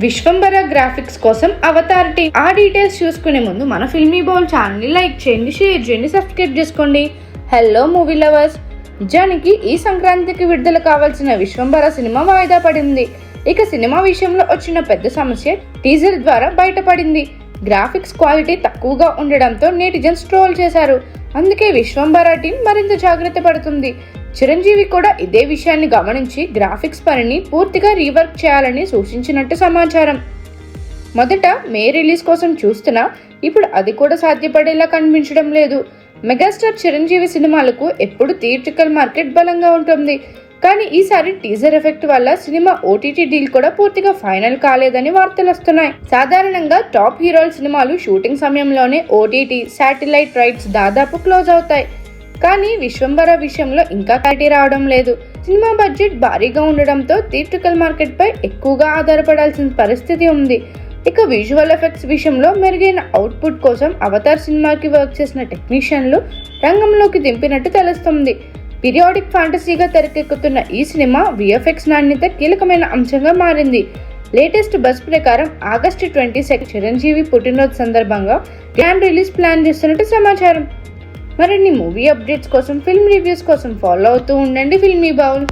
Vishwambhara graphics కోసం Avatar team. ఆ details చూసుకునే ముందు మన ఫిల్మీ బౌల్ ఛానల్ ని లైక్ చేయండి, షేర్ చేయండి, సబ్స్క్రైబ్ చేసుకోండి. హలో మూవీ లవర్స్, నిజానికి ఈ సంక్రాంతికి విడుదల కావాల్సిన విశ్వంబర సినిమా వాయిదా పడింది. ఇక సినిమా విషయంలో వచ్చిన పెద్ద సమస్య టీజర్ ద్వారా బయటపడింది. గ్రాఫిక్స్ క్వాలిటీ తక్కువగా ఉండడంతో నెటిజన్స్ ట్రోల్ చేశారు. అందుకే విశ్వంబర టీం మరింత జాగ్రత్త పడుతుంది. చిరంజీవి కూడా ఇదే విషయాన్ని గమనించి గ్రాఫిక్స్ పనిని పూర్తిగా రీవర్క్ చేయాలని సూచించినట్టు సమాచారం. మొదట మే రిలీజ్ కోసం చూస్తున్నా ఇప్పుడు అది కూడా సాధ్యపడేలా కనిపించడం లేదు. మెగాస్టార్ చిరంజీవి సినిమాలకు ఎప్పుడు థియేట్రికల్ మార్కెట్ బలంగా ఉంటుంది. కానీ ఈసారి టీజర్ ఎఫెక్ట్ వల్ల సినిమా ఓటీటీ డీల్ కూడా పూర్తిగా ఫైనల్ కాలేదని వార్తలు వస్తున్నాయి. సాధారణంగా టాప్ హీరోల సినిమాలు షూటింగ్ సమయంలోనే ఓటీటీ, శాటిలైట్ రైట్స్ దాదాపు క్లోజ్ అవుతాయి. కానీ విశ్వంబర విషయంలో ఇంకా క్లారిటీ రావడం లేదు. సినిమా బడ్జెట్ భారీగా ఉండడంతో థియేట్రికల్ మార్కెట్ పై ఎక్కువగా ఆధారపడాల్సిన పరిస్థితి ఉంది. ఇక విజువల్ ఎఫెక్ట్స్ విషయంలో మెరుగైన అవుట్పుట్ కోసం అవతార్ సినిమాకి వర్క్ చేసిన టెక్నీషియన్లు రంగంలోకి దింపినట్టు తెలుస్తుంది. పీరియాడిక్ ఫ్యాంటసీగా తెరకెక్కుతున్న ఈ సినిమా విఎఫ్ఎక్స్ నాణ్యత కీలకమైన అంశంగా మారింది. లేటెస్ట్ బస్ ప్రకారం ఆగస్టు 22 చిరంజీవి పుట్టినరోజు సందర్భంగా గ్రాండ్ రిలీజ్ ప్లాన్ చేస్తున్నట్టు సమాచారం. మరిన్ని మూవీ అప్డేట్స్ కోసం, ఫిల్మ్ రివ్యూస్ కోసం ఫాలో అవుతూ ఉండండి ఫిల్మీ బౌల్.